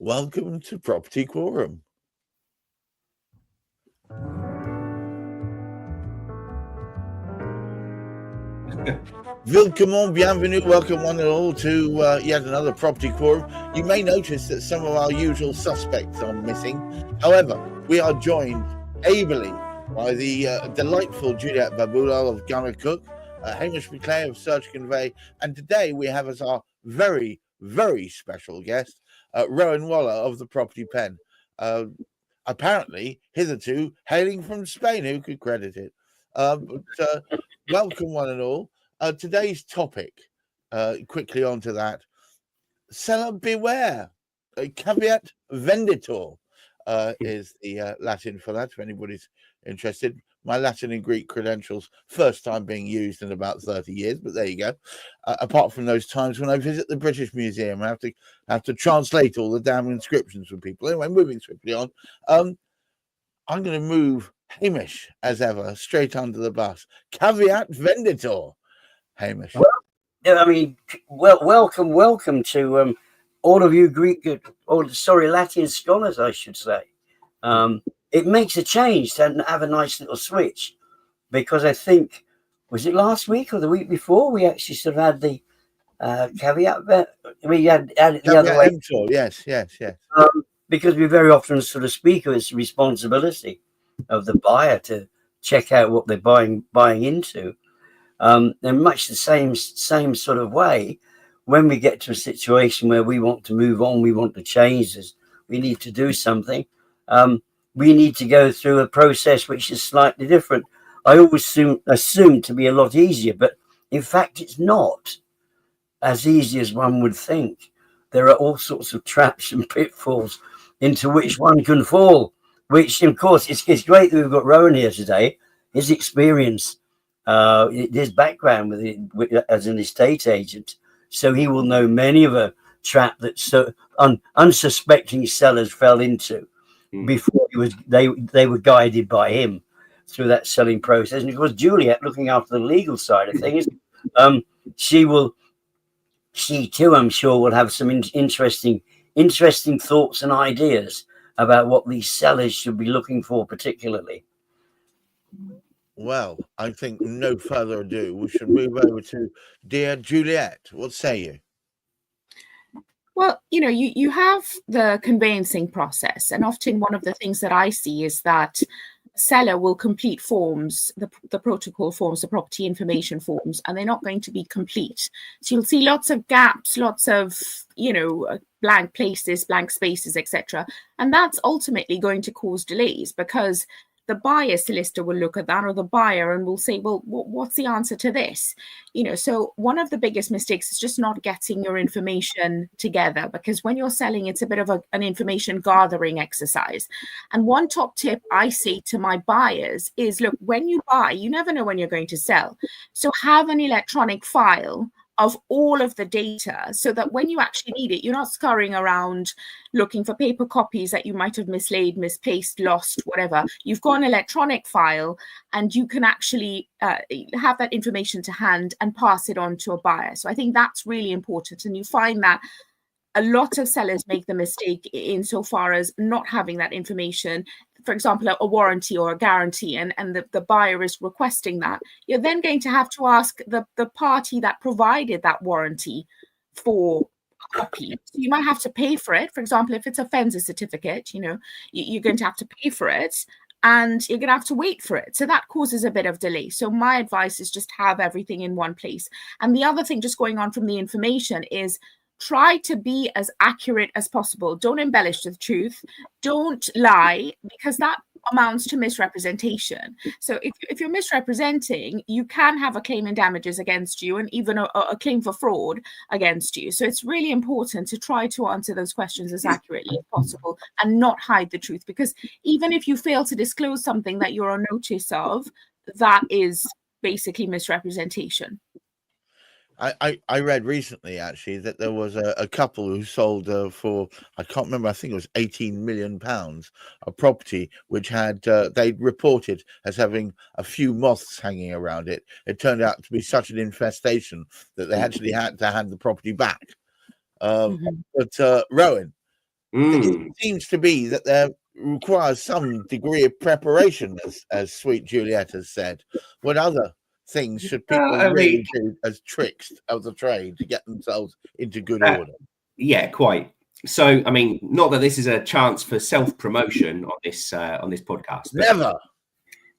Welcome to Property Quorum. Willkommen, bienvenue, welcome one and all to yet another Property Quorum. You may notice that some of our usual suspects are missing. However, we are joined ably by the delightful Juliet Baboolal of Gareth Wax, Hamish McLay of Search Convey, and today we have as our very, very special guest, Rowan Waller of the Property Pen. Apparently, hitherto hailing from Spain, who could credit it? Welcome one and all. Today's topic, quickly onto that, seller beware, caveat venditor is the Latin for that, if anybody's interested. My Latin and Greek credentials, first time being used in about 30 years, but there you go. Apart from those times when I visit the British Museum, I have to translate all the damn inscriptions for people. Anyway, moving swiftly on. I'm going to move Hamish, as ever, straight under the bus. Caveat venditor. Hamish. Welcome to all of you Latin scholars, I should say. It makes a change to have a nice little switch, because I think, was it last week or the week before, we actually sort of had the caveat. We had it the other way. Yes. Because we very often sort of speak of its responsibility of the buyer to check out what they're buying into. In much the same sort of way, when we get to a situation where we want to move on, we want to change this, we need to do something, we need to go through a process which is slightly different. I always assume to be a lot easier, but in fact it's not as easy as one would think. There are all sorts of traps and pitfalls into which one can fall, which of course it's great that we've got Rowan here today. His experience, his background as an estate agent, so he will know many of a trap that unsuspecting sellers fell into before they were guided by him through that selling process. And of course, Juliet, looking after the legal side of things, she too, I'm sure, will have some interesting thoughts and ideas about what these sellers should be looking for, particularly. Well, I think no further ado, we should move over to dear Juliet. What say you? Well, you have the conveyancing process, and often one of the things that I see is that seller will complete forms, the protocol forms, the property information forms, and they're not going to be complete. So you'll see lots of gaps, lots of, blank places, blank spaces, etc. And that's ultimately going to cause delays, because the buyer solicitor will look at that, or the buyer, and will say, well, what's the answer to this? So one of the biggest mistakes is just not getting your information together, because when you're selling, it's a bit of an information gathering exercise. And one top tip I say to my buyers is, look, when you buy, you never know when you're going to sell. So have an electronic file of all of the data, so that when you actually need it, you're not scurrying around looking for paper copies that you might have mislaid, misplaced, lost, whatever. You've got an electronic file, and you can actually have that information to hand and pass it on to a buyer. So I think that's really important. And you find that a lot of sellers make the mistake insofar as not having that information. For example, a warranty or a guarantee, and the buyer is requesting that, you're then going to have to ask the party that provided that warranty for a copy. So you might have to pay for it. For example, if it's a fencer certificate, you're going to have to pay for it, and you're going to have to wait for it. So that causes a bit of delay. So my advice is just have everything in one place. And the other thing, just going on from the information, is try to be as accurate as possible. Don't embellish the truth. Don't lie, because that amounts to misrepresentation. So if you're misrepresenting, you can have a claim in damages against you, and even a claim for fraud against you. So it's really important to try to answer those questions as accurately as possible and not hide the truth, because even if you fail to disclose something that you're on notice of, that is basically misrepresentation. I read recently, actually, that there was a couple who sold for, I can't remember, I think it was £18 million, a property which had, they'd reported as having a few moths hanging around it. It turned out to be such an infestation that they actually had to hand the property back. But Rowan, It seems to be that there requires some degree of preparation, as sweet Juliet has said. What other things should people really do as tricks of the trade to get themselves into good order? Yeah, quite. So, I mean, not that this is a chance for self-promotion on this podcast. Never.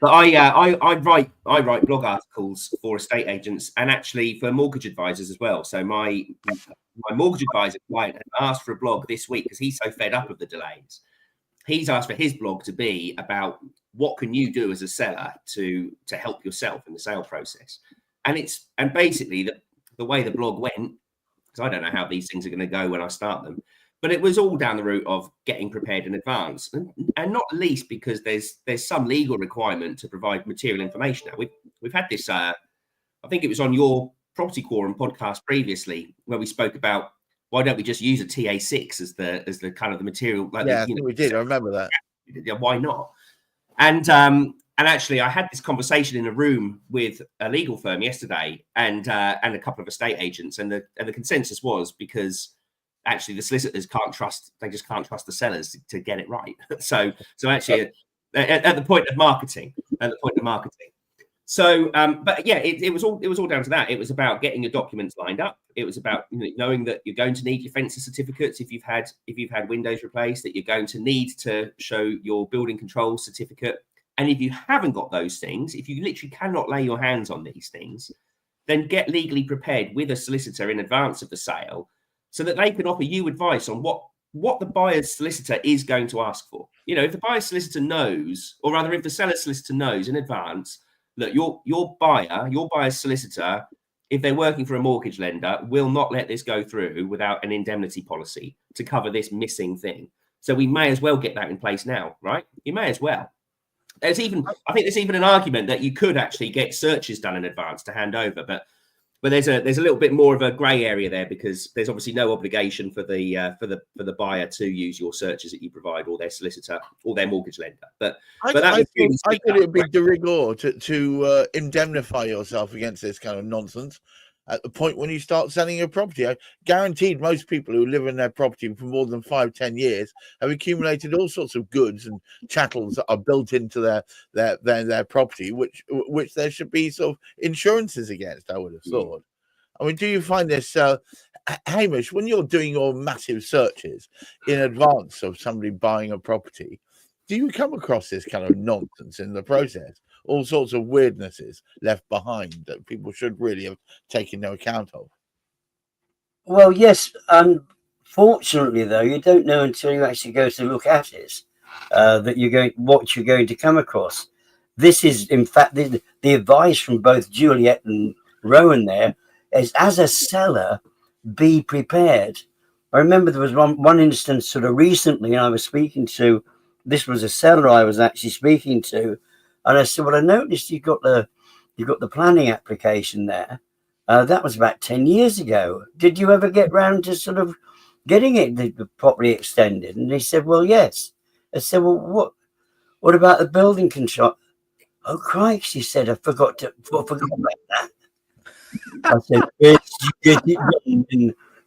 But I write blog articles for estate agents and actually for mortgage advisors as well. So my mortgage advisor client had asked for a blog this week because he's so fed up of the delays. He's asked for his blog to be about what can you do as a seller to help yourself in the sale process. And basically the way the blog went, because I don't know how these things are going to go when I start them, but it was all down the route of getting prepared in advance, and not least because there's some legal requirement to provide material information. Now we've had this. I think it was on your Property Quorum podcast previously where we spoke about why don't we just use a TA6 as the kind of the material. Like yeah, we did. I remember that. Yeah, why not? And actually, I had this conversation in a room with a legal firm yesterday, and a couple of estate agents, and the consensus was because actually the solicitors can't trust the sellers to get it right. So actually at the point of marketing. So, but yeah, it was all down to that. It was about getting your documents lined up. It was about knowing that you're going to need your fencing certificates if you've had windows replaced, that you're going to need to show your building control certificate. And if you haven't got those things, if you literally cannot lay your hands on these things, then get legally prepared with a solicitor in advance of the sale so that they can offer you advice on what the buyer's solicitor is going to ask for. If the buyer's solicitor knows, or rather if the seller's solicitor knows in advance, look, your buyer's solicitor, if they're working for a mortgage lender, will not let this go through without an indemnity policy to cover this missing thing. So we may as well get that in place now, right? You may as well. I think there's even an argument that you could actually get searches done in advance to hand over, but there's a little bit more of a grey area there because there's obviously no obligation for the buyer to use your searches that you provide, or their solicitor, or their mortgage lender. But I thought it would be de rigueur to indemnify yourself against this kind of nonsense at the point when you start selling your property. I guaranteed most people who live in their property for more than 5-10 years have accumulated all sorts of goods and chattels that are built into their property, which there should be sort of insurances against, I would have thought. I mean, do you find this, Hamish, when you're doing your massive searches in advance of somebody buying a property, do you come across this kind of nonsense in the process? All sorts of weirdnesses left behind that people should really have taken no account of? Well, yes. Unfortunately, though, you don't know until you actually go to look at it what you're going to come across. This is, in fact, the advice from both Juliet and Rowan there is, as a seller, be prepared. I remember there was one instance sort of recently, and I was speaking to, this was a seller I was actually speaking to, and I said, well, I noticed you've got the planning application there. That was about 10 years ago. Did you ever get round to sort of getting it properly extended? And he said, well, yes. I said, well, what about the building control? Oh, Christ, he said, I forgot about that. I said,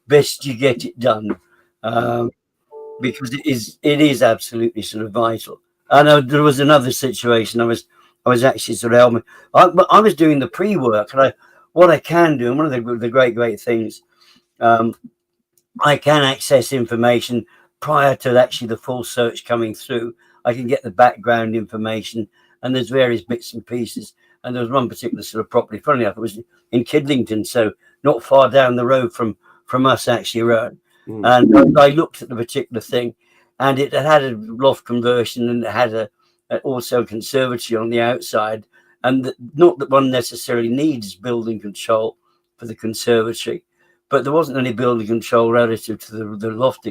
best you get it done, because it is absolutely sort of vital. I know there was another situation. I was actually sort of helping. I was doing the pre-work, and what I can do, and one of the great things, I can access information prior to actually the full search coming through. I can get the background information, and there's various bits and pieces. And there was one particular sort of property, funny enough, it was in Kidlington, so not far down the road from us, actually, Rowan. And I looked at the particular thing, and it had a loft conversion, and it had also a conservatory on the outside. And not that one necessarily needs building control for the conservatory, but there wasn't any building control relative to the loft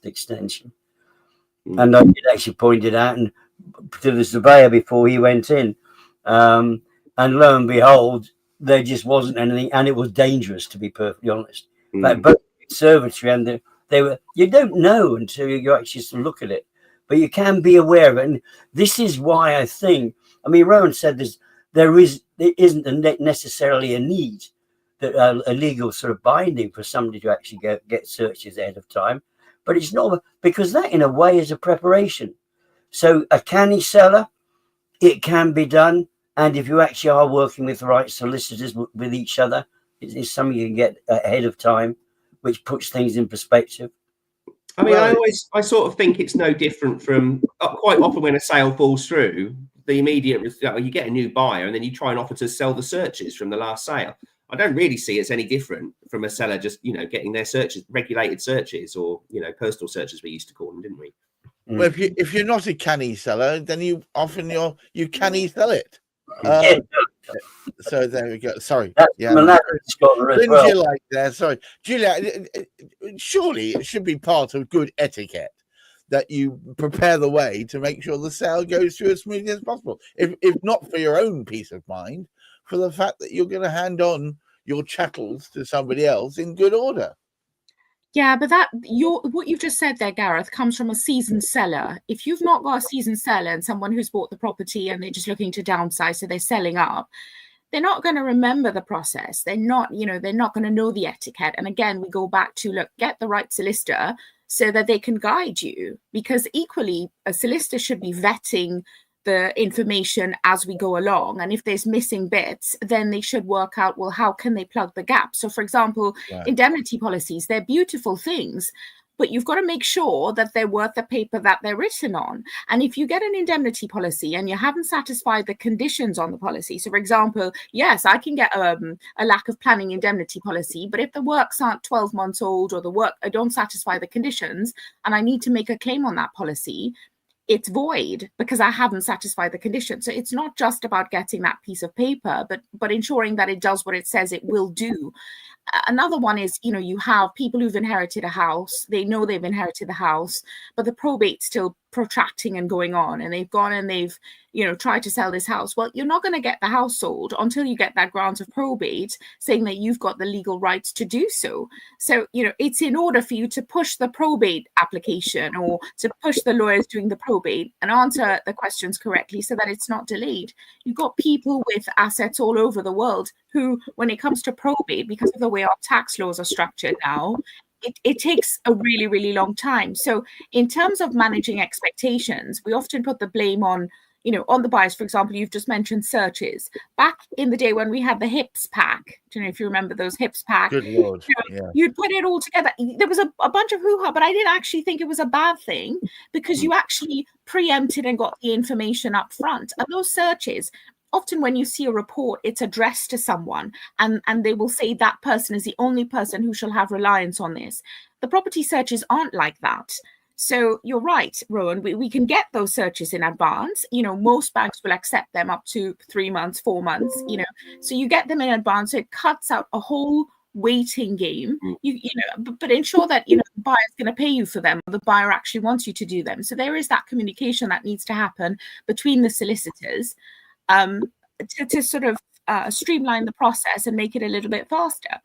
extension. And I did actually point it out and to the surveyor before he went in. And lo and behold, there just wasn't anything, and it was dangerous, to be perfectly honest. But both the conservatory and they were, you don't know until you actually look at it, but you can be aware of it. And this is why I think, I mean, Rowan said there isn't necessarily a need that a legal sort of binding for somebody to actually get searches ahead of time. but it's not, because that in a way is a preparation. So a canny seller, it can be done. And if you actually are working with the right solicitors with each other, it's something you can get ahead of time, which puts things in perspective. I mean, I sort of think it's no different from quite often when a sale falls through, the immediate, you get a new buyer and then you try and offer to sell the searches from the last sale. I don't really see it's any different from a seller just, getting their searches, regulated searches, or, personal searches we used to call them, didn't we? Well, if you're not a canny seller, then you canny sell it. So there we go. Sorry. That's Yeah. well. You like there. Sorry, Juliet. Surely it should be part of good etiquette that you prepare the way to make sure the sale goes through as smoothly as possible. If not for your own peace of mind, for the fact that you're going to hand on your chattels to somebody else in good order. Yeah, but what you've just said there, Gareth, comes from a seasoned seller. If you've not got a seasoned seller and someone who's bought the property and they're just looking to downsize, so they're selling up, they're not going to remember the process. They're not going to know the etiquette. And again, we go back to, look, get the right solicitor so that they can guide you, because equally a solicitor should be vetting the information as we go along. And if there's missing bits, then they should work out, well, how can they plug the gap? So for example, indemnity policies, they're beautiful things, but you've got to make sure that they're worth the paper that they're written on. And if you get an indemnity policy and you haven't satisfied the conditions on the policy, so for example, yes, I can get a lack of planning indemnity policy, but if the works aren't 12 months old or the work I don't satisfy the conditions and I need to make a claim on that policy, it's void because I haven't satisfied the condition. So it's not just about getting that piece of paper, but ensuring that it does what it says it will do. Another one is, you have people who've inherited a house. They know they've inherited the house, but the probate's still protracting and going on. And they've gone and they've, tried to sell this house. Well, you're not going to get the house sold until you get that grant of probate saying that you've got the legal rights to do so. So, it's in order for you to push the probate application or to push the lawyers doing the probate and answer the questions correctly so that it's not delayed. You've got people with assets all over the world who, when it comes to probate, because of the way our tax laws are structured now, it takes a really, really long time. So in terms of managing expectations, we often put the blame on the buyers. For example, you've just mentioned searches. Back in the day when we had the HIPS pack, do you know if you remember those HIPS pack? Good Lord. You'd put it all together. There was a bunch of hoo-ha, but I didn't actually think it was a bad thing because you actually preempted and got the information up front. And those searches, often when you see a report, it's addressed to someone and they will say that person is the only person who shall have reliance on this. The property searches aren't like that. So you're right, Rowan, we can get those searches in advance. Most banks will accept them up to 3 months, 4 months, so you get them in advance. So it cuts out a whole waiting game, but ensure that, the buyer's going to pay you for them. The buyer actually wants you to do them. So there is that communication that needs to happen between the solicitors to sort of streamline the process and make it a little bit faster.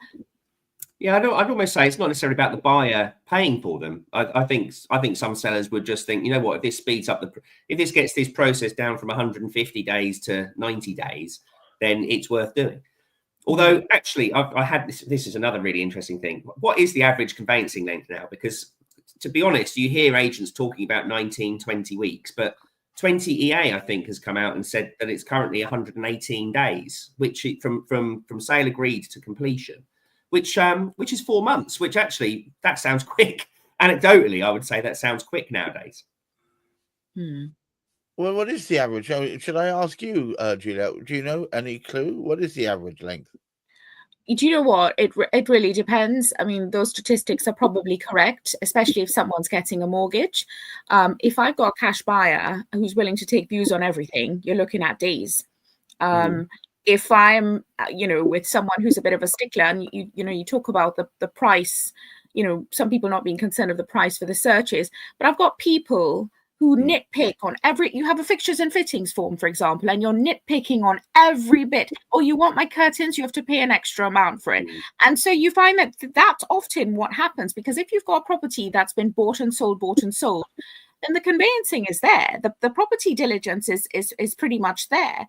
Yeah, I'd almost say it's not necessarily about the buyer paying for them. I think some sellers would just think, if this speeds up if this gets this process down from 150 days to 90 days, then it's worth doing. Although actually, I had this is another really interesting thing. What is the average conveyancing length now? Because to be honest, you hear agents talking about 19, 20 weeks, but 20 EA, I think, has come out and said that it's currently 118 days, which from sale agreed to completion, which is 4 months, which actually, that sounds quick. Anecdotally, I would say that sounds quick nowadays. Well, what is the average? Should I ask you, Juliet? Do you know any clue? What is the average length? Do you know what? It really depends. I mean, those statistics are probably correct, especially if someone's getting a mortgage. If I've got a cash buyer who's willing to take views on everything, you're looking at days. If I'm, with someone who's a bit of a stickler, and you talk about the price, some people not being concerned of the price for the searches, but I've got people who nitpick on you have a fixtures and fittings form, for example, and you're nitpicking on every bit. Oh, you want my curtains? You have to pay an extra amount for it. And so you find that that's often what happens, because if you've got a property that's been bought and sold, then the conveyancing is there. The property diligence is pretty much there.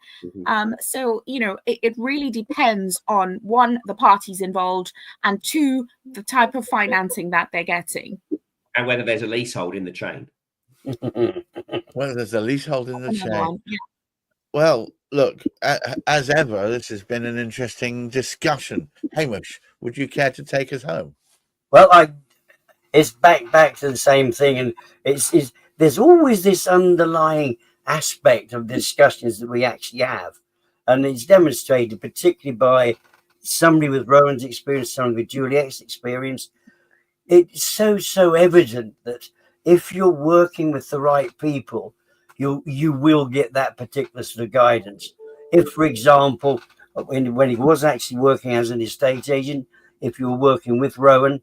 So, it really depends on, one, the parties involved, and two, the type of financing that they're getting. and whether there's a leasehold in the chain. Well, there's a leasehold in the Another chain. one, yeah. Well, look, as ever, this has been an interesting discussion. Hamish, would you care to take us home? Well, it's back to the same thing, and it's there's always this underlying aspect of the discussions that we actually have, and it's demonstrated particularly by somebody with Rowan's experience, somebody with Juliet's experience. It's so evident that if you're working with the right people, you will get that particular sort of guidance. If, for example, when he was actually working as an estate agent, if you were working with Rowan,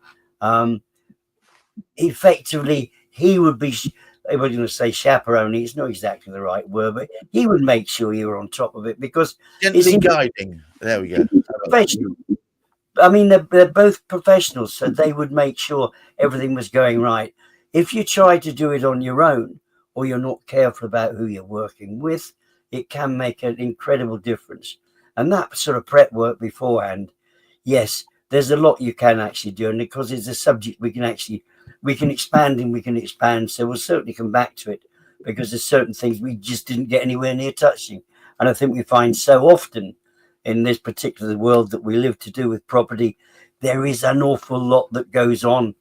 effectively he would be, I was going to say chaperoning, it's not exactly the right word, but he would make sure you were on top of it, because Gently guiding. There we go. Professional. I mean, they're both professionals, so they would make sure everything was going right. If you try to do it on your own, or you're not careful about who you're working with, it can make an incredible difference. And that sort of prep work beforehand, yes, there's a lot you can actually do, and because it's a subject we can expand. So we'll certainly come back to it, because there's certain things we just didn't get anywhere near touching. And I think we find so often in this particular world that we live to do with property, there is an awful lot that goes on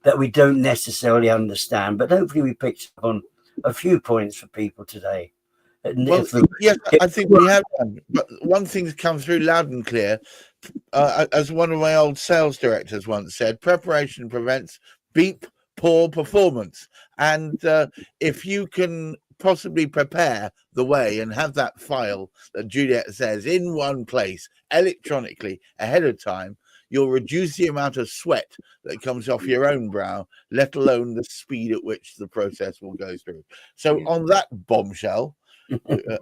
that we don't necessarily understand. But hopefully we picked up on a few points for people today. Well, yes, I think we have done. But one thing's come through loud and clear. As one of my old sales directors once said, preparation prevents beep poor performance. And if you can possibly prepare the way and have that file that Juliet says in one place electronically ahead of time, you'll reduce the amount of sweat that comes off your own brow, let alone the speed at which the process will go through. So on that bombshell,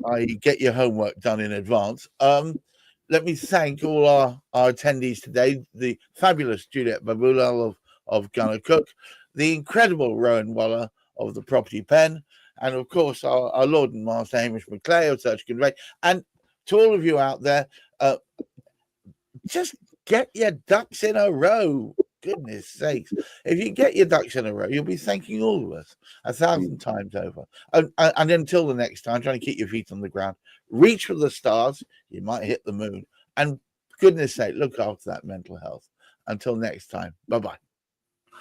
I get your homework done in advance. Let me thank all our attendees today, the fabulous Juliet Baboolal of Gunner Cook, the incredible Rowan Waller of the Property Pen, and of course our Lord and Master Hamish McLay of Search Convey. And to all of you out there, just get your ducks in a row. Goodness sakes. If you get your ducks in a row, you'll be thanking all of us 1,000 times over. And until the next time, trying to keep your feet on the ground, reach for the stars. You might hit the moon. And goodness sake, look after that mental health. Until next time, bye-bye.